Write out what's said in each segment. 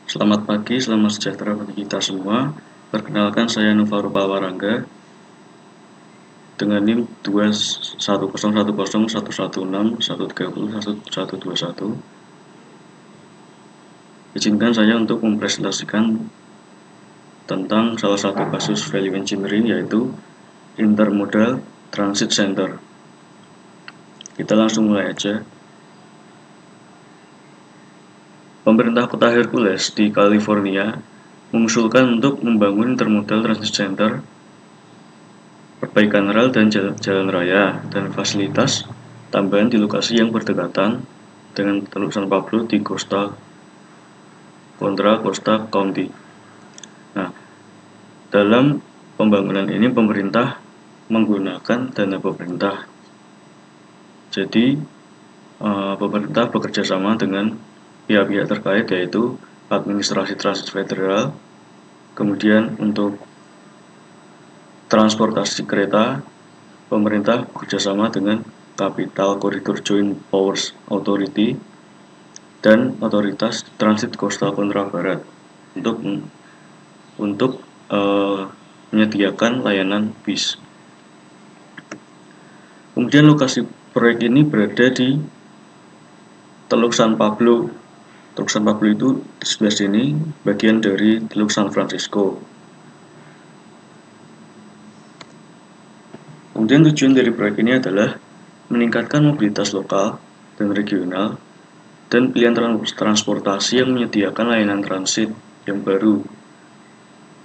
Selamat pagi, selamat sejahtera bagi kita semua. Perkenalkan, saya Nuvaru Palwarangga dengan NIM 210101161301121. Izinkan saya untuk mempresentasikan tentang salah satu kasus value engineering, yaitu Intermodal Transit Center. Kita langsung mulai aja. Pemerintah kota Hercules di California mengusulkan untuk membangun Intermodal Transit Center, perbaikan rel dan jalan raya, dan fasilitas tambahan di lokasi yang berdekatan dengan Teluk San Pablo di Contra Costa County. Nah, dalam pembangunan ini pemerintah menggunakan dana pemerintah. Jadi, pemerintah bekerja sama dengan pihak-pihak terkait, yaitu administrasi transit federal, kemudian untuk transportasi kereta, pemerintah bekerjasama dengan Capital Corridor Joint Powers Authority dan Otoritas Transit Coastal Contra Barat untuk menyediakan layanan bis. Kemudian lokasi proyek ini berada di Teluk San Pablo. Teluk San Pablo itu di sebelah sini, bagian dari Teluk San Francisco. Kemudian tujuan dari proyek ini adalah meningkatkan mobilitas lokal dan regional dan pilihan transportasi yang menyediakan layanan transit yang baru.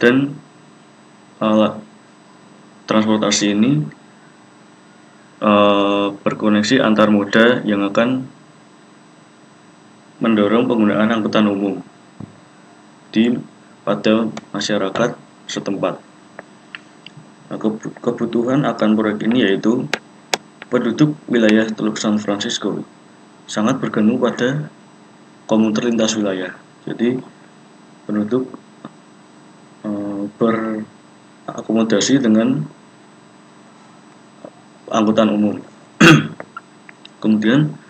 Dan transportasi ini berkoneksi antar moda yang akan mendorong penggunaan angkutan umum pada masyarakat setempat. Nah, kebutuhan akan proyek ini yaitu penduduk wilayah Teluk San Francisco sangat bergantung pada komuter lintas wilayah. Jadi penduduk berakomodasi dengan angkutan umum. Kemudian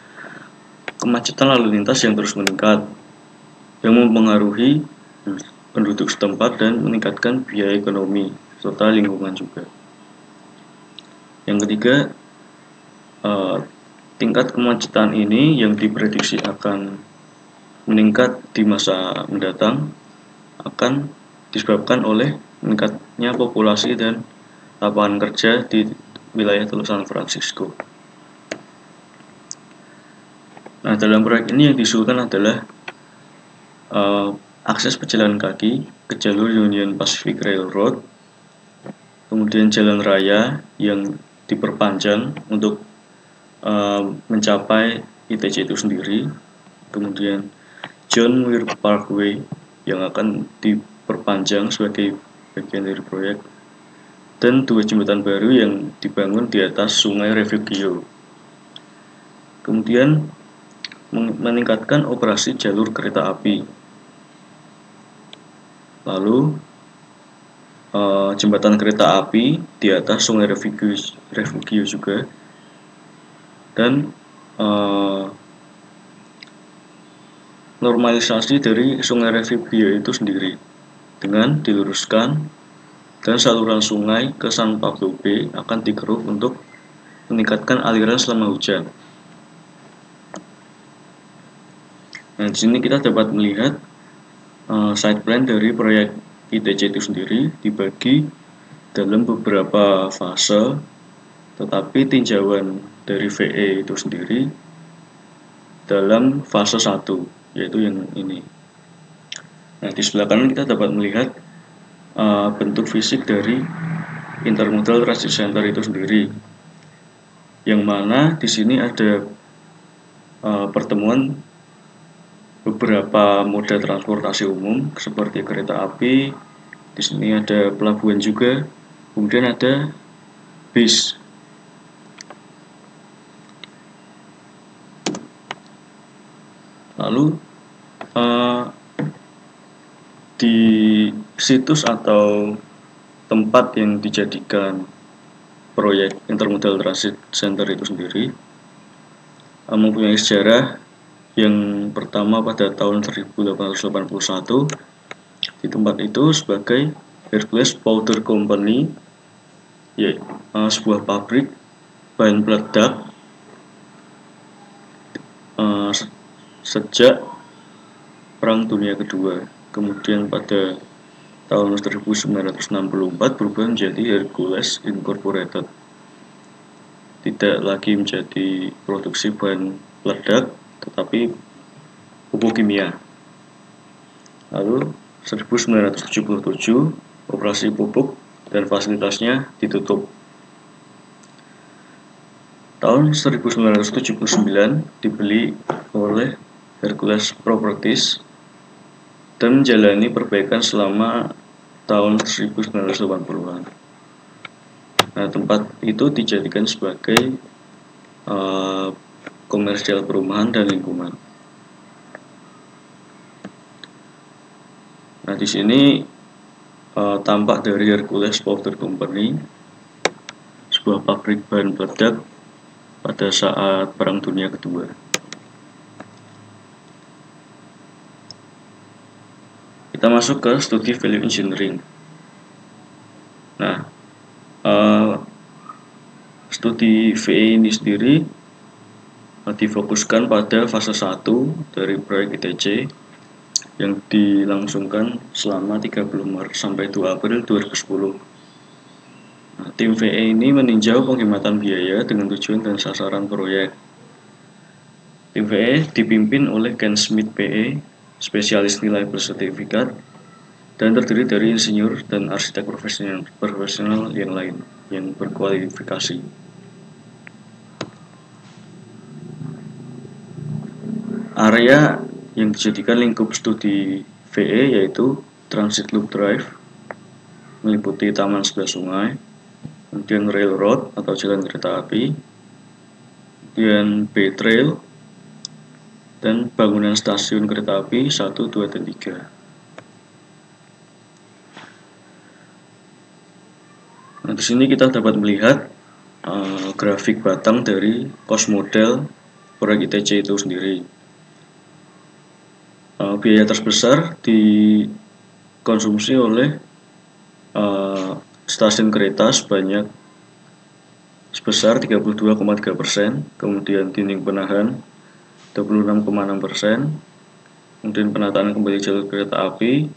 kemacetan lalu lintas yang terus meningkat, yang mempengaruhi penduduk setempat dan meningkatkan biaya ekonomi serta lingkungan juga. Yang ketiga, tingkat kemacetan ini yang diprediksi akan meningkat di masa mendatang akan disebabkan oleh meningkatnya populasi dan lapangan kerja di wilayah Teluk San Francisco. Nah, dalam proyek ini yang diusulkan adalah akses pejalan kaki ke jalur Union Pacific Railroad, kemudian jalan raya yang diperpanjang untuk mencapai ITC itu sendiri, kemudian John Muir Parkway yang akan diperpanjang sebagai bagian dari proyek, dan 2 jembatan baru yang dibangun di atas Sungai Refugio. Kemudian meningkatkan operasi jalur kereta api. Lalu jembatan kereta api di atas Sungai Refugio juga, dan normalisasi dari Sungai Refugio itu sendiri dengan diluruskan, dan saluran sungai ke San Pablo Bay akan dikeruk untuk meningkatkan aliran selama hujan. Nah, di sini kita dapat melihat site plan dari proyek ITC itu sendiri dibagi dalam beberapa fase, tetapi tinjauan dari VE itu sendiri dalam fase 1, yaitu yang ini. Nah, di sebelah kanan kita dapat melihat bentuk fisik dari Intermodal Transit Center itu sendiri, yang mana di sini ada pertemuan beberapa moda transportasi umum seperti kereta api. Di sini ada pelabuhan juga, kemudian ada bis. Lalu di situs atau tempat yang dijadikan proyek Intermodal Transit Center itu sendiri mempunyai sejarah Yang pertama pada tahun 1881 di tempat itu sebagai Hercules Powder Company, yaitu sebuah pabrik bahan peledak sejak Perang Dunia Kedua. Kemudian pada tahun 1964 berubah menjadi Hercules Incorporated. Tidak lagi menjadi produksi bahan peledak, tetapi pupuk kimia. Lalu 1977 operasi pupuk dan fasilitasnya ditutup. Tahun 1979 dibeli oleh Hercules Properties dan menjalani perbaikan selama tahun 1980-an. Nah, tempat itu dijadikan sebagai komersial perumahan dan lingkungan. Nah, di sini tampak dari Hercules Powder Company, sebuah pabrik bahan peledak pada saat Perang Dunia Kedua. Kita masuk ke studi value engineering. Nah, studi VE ini sendiri difokuskan pada fase 1 dari proyek ITC yang dilangsungkan selama 30 Maret sampai 2 April 2010. Nah, tim VE ini meninjau penghematan biaya dengan tujuan dan sasaran proyek. Tim VE dipimpin oleh Ken Smith PE, spesialis nilai bersertifikat, dan terdiri dari insinyur dan arsitek profesional yang lain yang berkualifikasi. Area yang dijadikan lingkup studi VE yaitu Transit Loop Drive, meliputi taman sebelah sungai, kemudian railroad atau jalan kereta api, kemudian B-Trail, dan bangunan stasiun kereta api 1, 2, dan 3. Nah, di sini kita dapat melihat grafik batang dari cost model proyek ITC itu sendiri. Biaya terbesar dikonsumsi oleh stasiun kereta sebesar 32,3%, kemudian dinding penahan 26,6%, kemudian penataan kembali jalur kereta api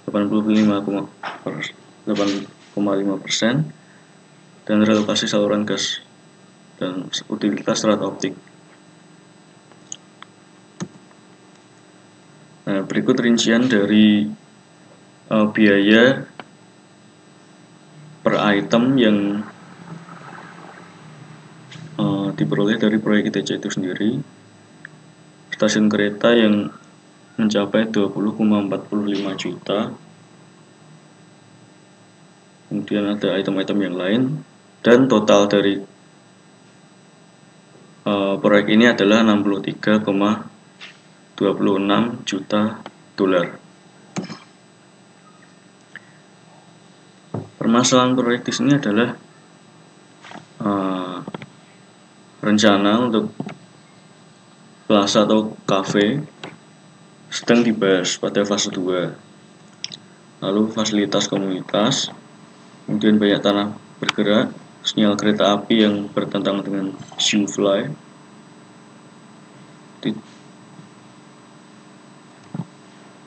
85,5%, dan relokasi saluran gas dan utilitas serat optik. Nah, berikut rincian dari biaya per item yang diperoleh dari proyek ITC itu sendiri. Stasiun kereta yang mencapai 20,45 juta. Kemudian ada item-item yang lain, dan total dari proyek ini adalah 63,26 juta dolar. Permasalahan proyek di sini adalah rencana untuk plaza atau cafe sedang dibahas pada fase 2. Lalu fasilitas komunitas, kemudian banyak tanah bergerak, sinyal kereta api yang bertentangan dengan Shoofly,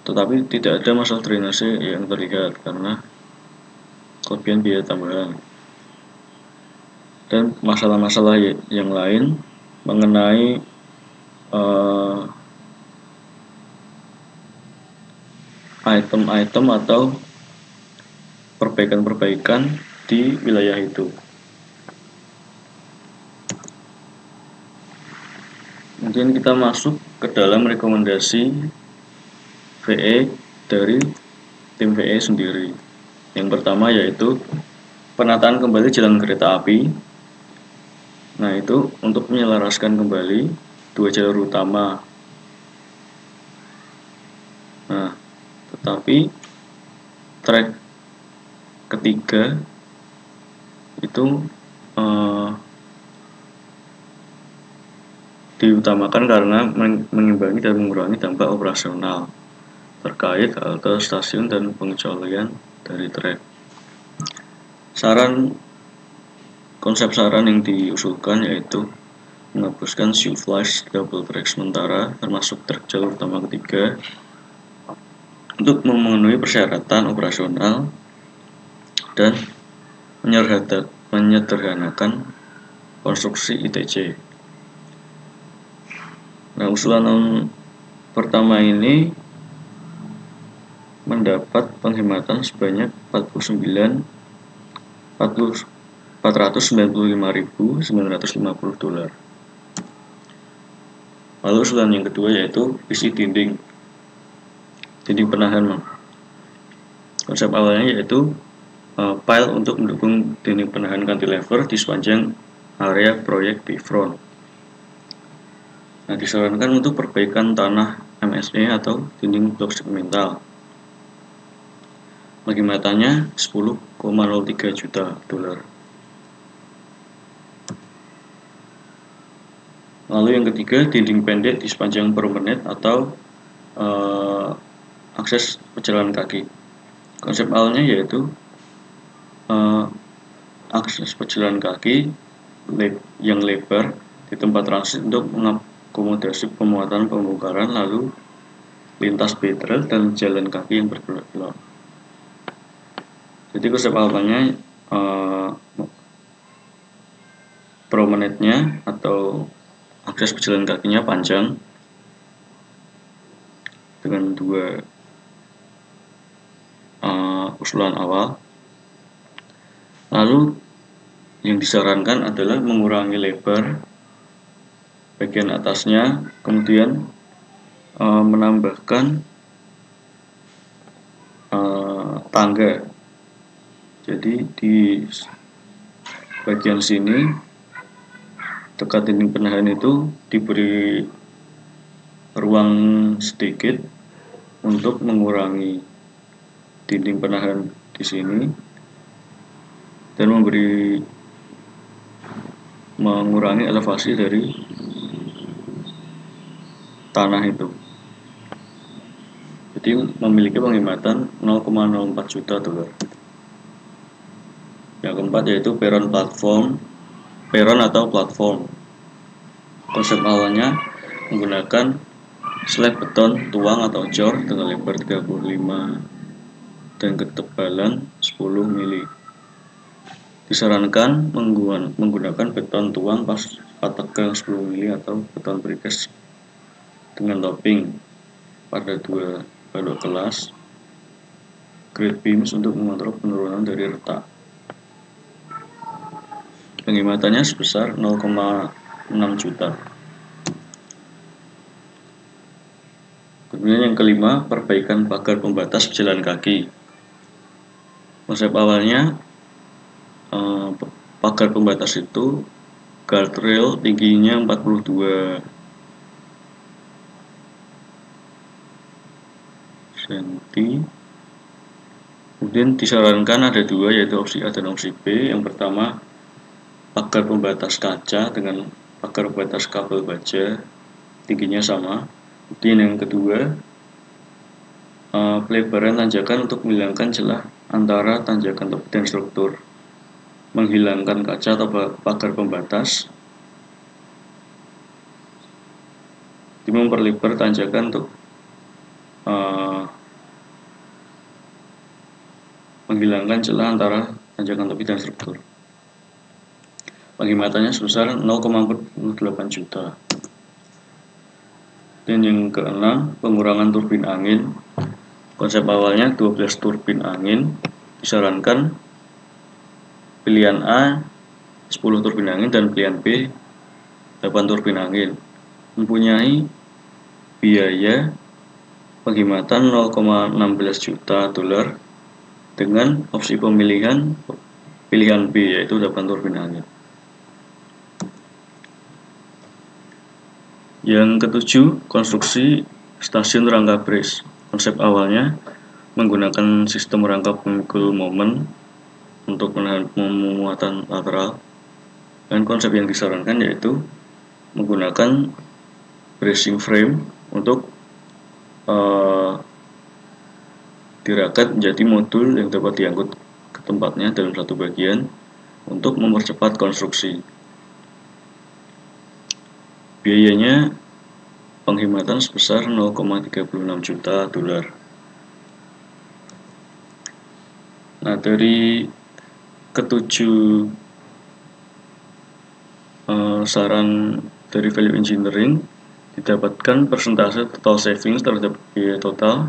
tetapi tidak ada masalah drainase yang terlihat karena kelebihan biaya tambahan. Dan masalah-masalah yang lain mengenai item-item atau perbaikan-perbaikan di wilayah itu. Kemudian kita masuk ke dalam rekomendasi VE dari tim VE sendiri. Yang pertama yaitu penataan kembali jalan kereta api. Nah, itu untuk menyelaraskan kembali 2 jalur utama. Nah, tetapi trek ketiga itu diutamakan karena mengimbangi dan mengurangi dampak operasional terkait halte stasiun dan pengecualian dari trek. Konsep saran yang diusulkan yaitu menghapuskan Shooflies double track sementara termasuk trek jalur utama ketiga untuk memenuhi persyaratan operasional dan menyederhanakan konstruksi ITC. Nah, usulan pertama ini mendapat penghematan sebanyak 495.950 dolar. Lalu usulan yang kedua yaitu isi dinding penahan. Konsep awalnya yaitu pile untuk mendukung dinding penahan cantilever di sepanjang area proyek Bifront. Nah, disarankan untuk perbaikan tanah MSE atau dinding blok segmental. Penghematannya 10,03 juta dolar. Lalu yang ketiga, dinding pendek di sepanjang promenade atau akses pejalan kaki. Konsep awalnya yaitu akses pejalan kaki yang lebar di tempat transit untuk mengakomodasi pemuatan pembongkaran lalu lintas betrail dan jalan kaki yang berkelok. Jadi konsep awalnya promenade-nya atau akses pejalan kakinya panjang dengan dua usulan awal. Lalu yang disarankan adalah mengurangi lebar bagian atasnya, kemudian menambahkan tangga. Jadi di bagian sini dekat dinding penahan itu diberi ruang sedikit untuk mengurangi dinding penahan di sini dan mengurangi elevasi dari tanah itu. Jadi memiliki penghematan 0,04 juta dolar. Yang keempat yaitu peron atau platform. Konsep awalnya menggunakan slab beton tuang atau jor dengan lebar 35 dan ketebalan 10 mili. Disarankan menggunakan beton tuang pasca tegang 10 mili atau beton precast dengan topping pada 2 balok kelas grade beams untuk mengontrol penurunan dari retak. Penghematannya sebesar 0,6 juta. Kemudian yang kelima, perbaikan pagar pembatas pejalan kaki. Konsep awalnya pagar pembatas itu guardrail tingginya 42 cm. Kemudian disarankan ada dua, yaitu opsi A dan opsi B. Yang pertama, pagar pembatas kaca dengan pagar pembatas kabel baja tingginya sama. Kemudian yang kedua, pelebaran tanjakan untuk menghilangkan celah antara tanjakan tepi dan struktur, menghilangkan kaca atau pagar pembatas, memperlebar tanjakan untuk menghilangkan celah antara tanjakan tepi dan struktur. Penghematannya sebesar 0,48 juta. Dan yang keenam, pengurangan turbin angin. Konsep awalnya 12 turbin angin. Disarankan pilihan A 10 turbin angin dan pilihan B 8 turbin angin. Mempunyai biaya penghematan 0,16 juta dolar dengan opsi pilihan B yaitu 8 turbin angin. Yang ketujuh, konstruksi stasiun rangka brace. Konsep awalnya menggunakan sistem rangka pemikul momen untuk menahan muatan lateral, dan konsep yang disarankan yaitu menggunakan bracing frame untuk diraket menjadi modul yang dapat diangkut ke tempatnya dalam satu bagian untuk mempercepat konstruksi. Biayanya penghematan sebesar 0,36 juta dolar. Nah, dari ketujuh saran dari value engineering didapatkan persentase total savings terhadap biaya total,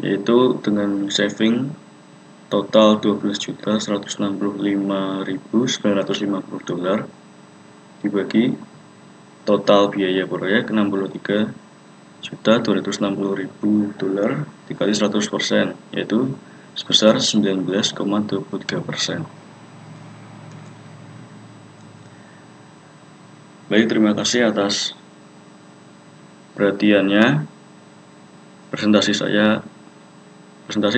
yaitu dengan saving total 12.165.950 dolar dibagi total biaya proyek 63.260.000 dolar dikali 100%, yaitu sebesar 19,23%. Baik, terima kasih atas perhatiannya. Presentasi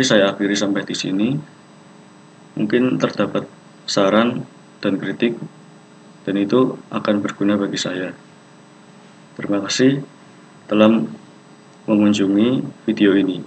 saya akhiri sampai di sini. Mungkin terdapat saran dan kritik, dan itu akan berguna bagi saya. Terima kasih telah mengunjungi video ini.